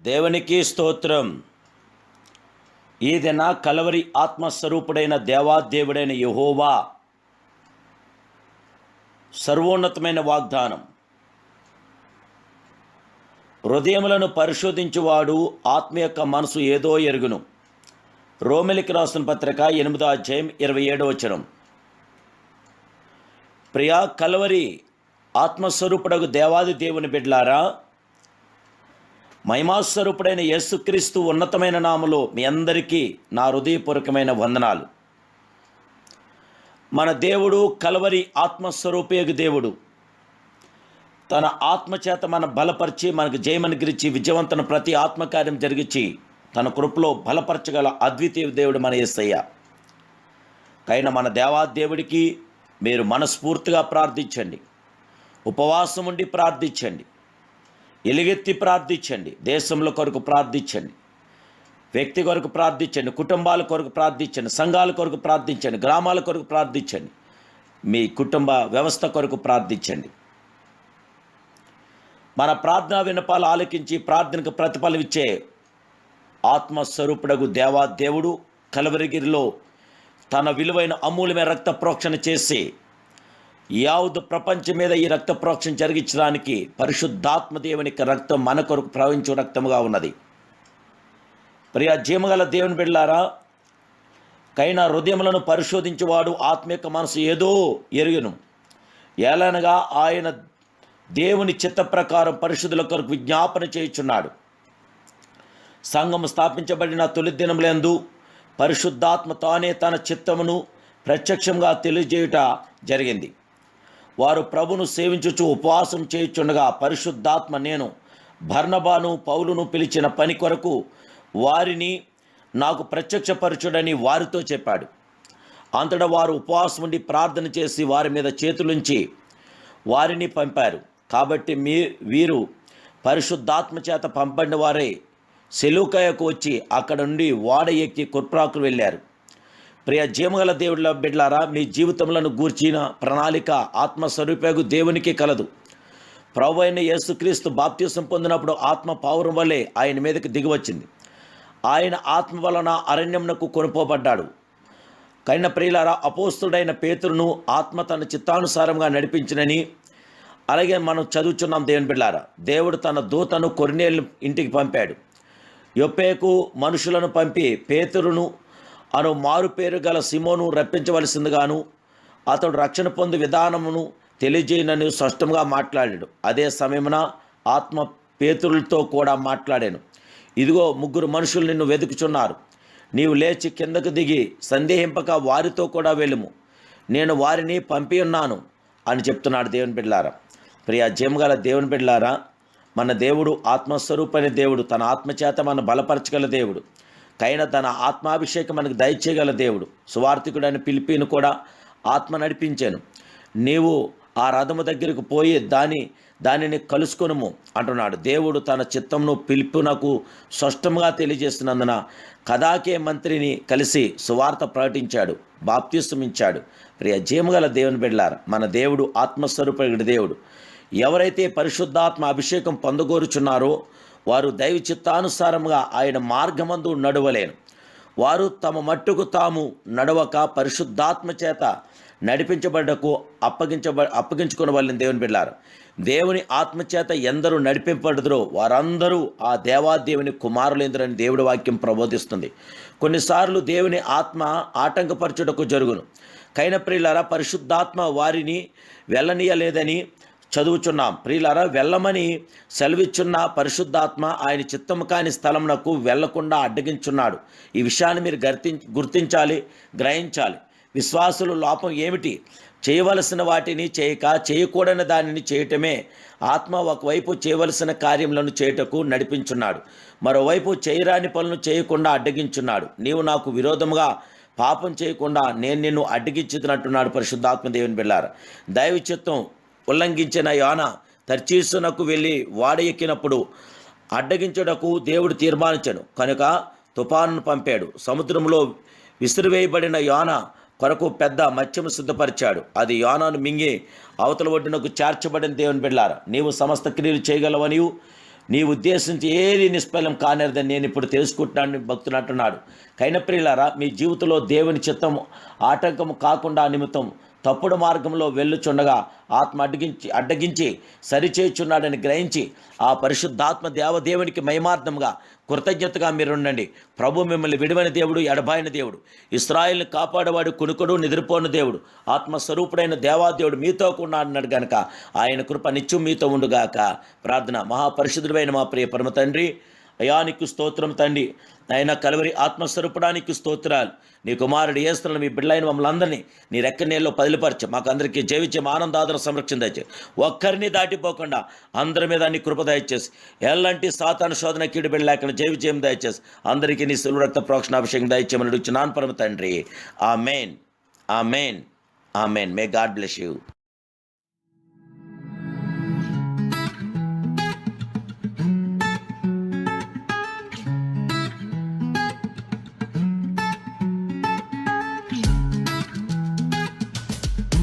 దేవునికి స్తోత్రం. ఈ దిన కలవరి ఆత్మస్వరూపుడైన దేవాదేవుడైన యెహోవా సర్వోన్నతమైన వాగ్దానం. హృదయములను పరిశోధించువాడు ఆత్మ యొక్క మనసు ఏదో ఎరుగును. రోమిలికి రాసిన పత్రిక 8వ అధ్యాయం 27వ వచనం. ప్రియా కలవరి ఆత్మస్వరూపుడగు దేవాది దేవుని బిడ్డలారా, మహిమాస్వరూపుడైన యేసుక్రీస్తు ఉన్నతమైన నామములో మీ అందరికీ నా హృదయపూర్వకమైన వందనాలు. మన దేవుడు కలవరి ఆత్మస్వరూపయగు దేవుడు. తన ఆత్మచేత మన బలపరిచి మనకు జయమనుగ్రహించి విజయవంతన ప్రతి ఆత్మకార్యం జరిగించి తన కృపలో బలపరచగల అద్వితీయ దేవుడు మన యేసయ్య. కైనా మన దేవాదేవుడికి మీరు మనస్ఫూర్తిగా ప్రార్థించండి, ఉపవాసం ఉండి ప్రార్థించండి, ఎలుగెత్తి ప్రార్థించండి. దేశంలో కొరకు ప్రార్థించండి, వ్యక్తి కొరకు ప్రార్థించండి, కుటుంబాల కొరకు ప్రార్థించండి, సంఘాల కొరకు ప్రార్థించండి, గ్రామాల కొరకు ప్రార్థించండి, మీ కుటుంబ వ్యవస్థ కొరకు ప్రార్థించండి. మన ప్రార్థనా విన్నపాలు ఆలకించి ప్రార్థనకు ప్రతిఫలం ఇచ్చే ఆత్మస్వరూపుడగు దేవాదేవుడు కలవరిగిరిలో తన విలువైన అమూల్యమైన రక్త ప్రోక్షణ చేసి యావత్ ప్రపంచం మీద ఈ రక్త ప్రోక్షణ జరిగించడానికి పరిశుద్ధాత్మ దేవుని రక్తం మన కొరకు ప్రవహించే రక్తముగా ఉన్నది. ప్రియ జీవగల దేవుని బిడ్డలారా, కైనా హృదయములను పరిశోధించేవాడు ఆత్మ యొక్క మనసు ఏదో ఎరుగును. ఏలనగా ఆయన దేవుని చిత్త ప్రకారం పరిశుద్ధుల కొరకు విజ్ఞాపన చేయుచున్నాడు. సంఘము స్థాపించబడిన తొలి దినములందు పరిశుద్ధాత్మ తానే తన చిత్తమును ప్రత్యక్షంగా తెలియజేయుట జరిగింది. వారు ప్రభును సేవించుచు ఉపవాసం చేయుచుండగా పరిశుద్ధాత్మ నేను బర్నబాను పౌలును పిలిచిన పని కొరకు వారిని నాకు ప్రత్యక్షపరచుడని వారితో చెప్పాడు. అంతటా వారు ఉపవాసం ఉండి ప్రార్థన చేసి వారి మీద చేతులుంచి వారిని పంపారు. కాబట్టి వీరు పరిశుద్ధాత్మ చేత పంపబడిన వారే సెలూకయకు వచ్చి అక్కడ నుండి ఓడ ఎక్కి కుప్రాకు వెళ్ళారు. ప్రియ జీవగల దేవుళ్ళ బిడ్డలారా, మీ జీవితములను గూర్చిన ప్రణాళిక ఆత్మస్వరూపగు దేవునికి కలదు. ప్రభు అయిన యేసుక్రీస్తు బాప్తిసం పొందినప్పుడు ఆత్మ పావురం వలె ఆయన మీదకి దిగివచ్చింది. ఆయన ఆత్మ వలన అరణ్యమునకు కొనుపోబడ్డాడు. కైన ప్రియులారా, అపోస్తుడైన పేతురును ఆత్మ తన చిత్తానుసారంగా నడిపించినని అలాగే మనం చదువుచున్నాం. దేవుని బిడ్డలారా, దేవుడు తన దూతను కొర్నేలు ఇంటికి పంపాడు. యొప్పేకు మనుషులను పంపి పేతురును అను మారు పేరు గల సిమోను రప్పించవలసిందిగాను అతడు రక్షణ పొందు విధానమును తెలియజేయనని స్పష్టంగా మాట్లాడాడు. అదే సమయమున ఆత్మ పేతురులతో కూడా మాట్లాడాను. ఇదిగో 3 మనుషులు నిన్ను వెతుకుచున్నారు. నీవు లేచి కిందకు దిగి సందేహింపక వారితో కూడా వెళ్ళుము, నేను వారిని పంపి ఉన్నాను అని చెప్తున్నాడు. దేవుని బిడ్డలారా, ప్రియ జయముగల దేవుని బిడ్డలారా, మన దేవుడు ఆత్మస్వరూపైన దేవుడు. తన ఆత్మచేత మన బలపరచగల దేవుడు. కైనా తన ఆత్మాభిషేకం మనకు దయచేయగల దేవుడు. సువార్థికుడైన ఫిలిప్పీను కూడా ఆత్మ నడిపించాను. నీవు ఆ రథము దగ్గరకు పోయి దానిని కలుసుకొనుము అంటున్నాడు. దేవుడు తన చిత్తంను ఫిలిప్పునకు స్పష్టంగా తెలియజేస్తున్నందున కదాకే మంత్రిని కలిసి సువార్త ప్రకటించాడు, బాప్తిసం ఇచ్చాడు. ప్రియ జీవగల దేవుని బిడ్డలారా, మన దేవుడు ఆత్మస్వరూపుడు దేవుడు. ఎవరైతే పరిశుద్ధాత్మ అభిషేకం పొందగోరుచున్నారో వారు దైవ చిత్తానుసారంగా ఆయన మార్గమందు నడవలేను. వారు తమ మట్టుకు తాము నడవక పరిశుద్ధాత్మ చేత నడిపించబడ్డకు అప్పగించుకునవలెను. దేవుని బిడ్డలారా, దేవుని ఆత్మచేత ఎందరూ నడిపింపబడదురో వారందరూ ఆ దేవాదేవుని కుమారులేందరని దేవుడి వాక్యం ప్రబోధిస్తుంది. కొన్నిసార్లు దేవుని ఆత్మ ఆటంకపరచుటకు జరుగును. కైన ప్రియులారా, పరిశుద్ధాత్మ వారిని వెళ్ళనీయలేదని చదువుచున్నాం. ప్రియులారా, వెళ్ళమని సెలవిచ్చున్న పరిశుద్ధాత్మ ఆయన చిత్తము కాని స్థలమునకు వెళ్లకుండా అడ్డగించున్నాడు. ఈ విషయాన్ని మీరు గుర్తించాలి, గ్రహించాలి. విశ్వాసుల లోపం ఏమిటి? చేయవలసిన వాటిని చేయక చేయకూడని దానిని చేయటమే. ఆత్మ ఒకవైపు చేయవలసిన కార్యములను చేయుటకు నడిపించున్నాడు, మరోవైపు చేయరాని పనులను చేయకుండా అడ్డగించున్నాడు. నీవు నాకు విరోధముగా పాపం చేయకుండా నేను నిన్ను అడ్డగించుతున్నట్టున్నాడు పరిశుద్ధాత్మ. దేవుని బిడ్డలారా, దైవ చిత్తం ఉల్లంఘించిన యోన తర్చీసునకు వెళ్ళి వాడ ఎక్కినప్పుడు అడ్డగించుటకు దేవుడు తీర్మానించాడు కనుక తుఫానును పంపాడు. సముద్రంలో విసిరివేయబడిన యోన కొరకు పెద్ద మత్స్యము సిద్ధపరిచాడు. అది యోనాను మింగి అవతల ఒడ్డునకు చేర్చబడిన. దేవుని బిడ్డలారా, నీవు సమస్త క్రియలు చేయగలవనియు నీ ఉద్దేశించి ఏది నిష్ఫలం కానేరదని నేను ఇప్పుడు తెలుసుకుంటున్నాను భక్తులు అంటున్నాడు. కైనప్రియులారా, మీ జీవితంలో దేవుని చిత్తం ఆటంకము కాకుండా నిమిత్తం తప్పుడు మార్గంలో వెళ్ళుచుండగా ఆత్మ అడ్డగించి సరిచేయుచున్నాడని గ్రహించి ఆ పరిశుద్ధాత్మ దేవదేవునికి మహిమార్థంగా కృతజ్ఞతగా మీరుండండి. ప్రభు మిమ్మల్ని విడువని దేవుడు, ఎడబాయిన దేవుడు, ఇశ్రాయేల్ని కాపాడేవాడు, కునుకుడు నిద్రపోని దేవుడు, ఆత్మస్వరూపుడైన దేవాదేవుడు మీతో కూడా అన్నాడు గనక ఆయన కృప నిత్యం మీతో ఉండుగాక. ప్రార్థన. మహాపరిశుద్ధుడైన మా ప్రియ పరమ తండ్రి, అయానికి స్తోత్రం తండ్రి. ఆయన కలవరి ఆత్మస్వరూపడానికి స్తోత్రాలు. నీ కుమారుడు యేసును మీ బిడ్డలైన మమ్మల్ని అందరినీ నీ రెక్క నీళ్ళలో పదిలిపరచు. మాకు అందరికీ జీవించే ఆనందాదర సంరక్షణ దయచేసి, ఒక్కరిని దాటిపోకుండా అందరి మీద నీ కృప దయచేసి, ఎలాంటి సాతాను శోధన కీడు బిడ్డ లేకుండా జయం దయచేసి, అందరికీ నీ సిలువ రక్త ప్రోక్షణ అభిషేకం దయచేయమని అడుగుచున్నాను పరమ తండ్రి. Amen, amen, amen. May God bless you.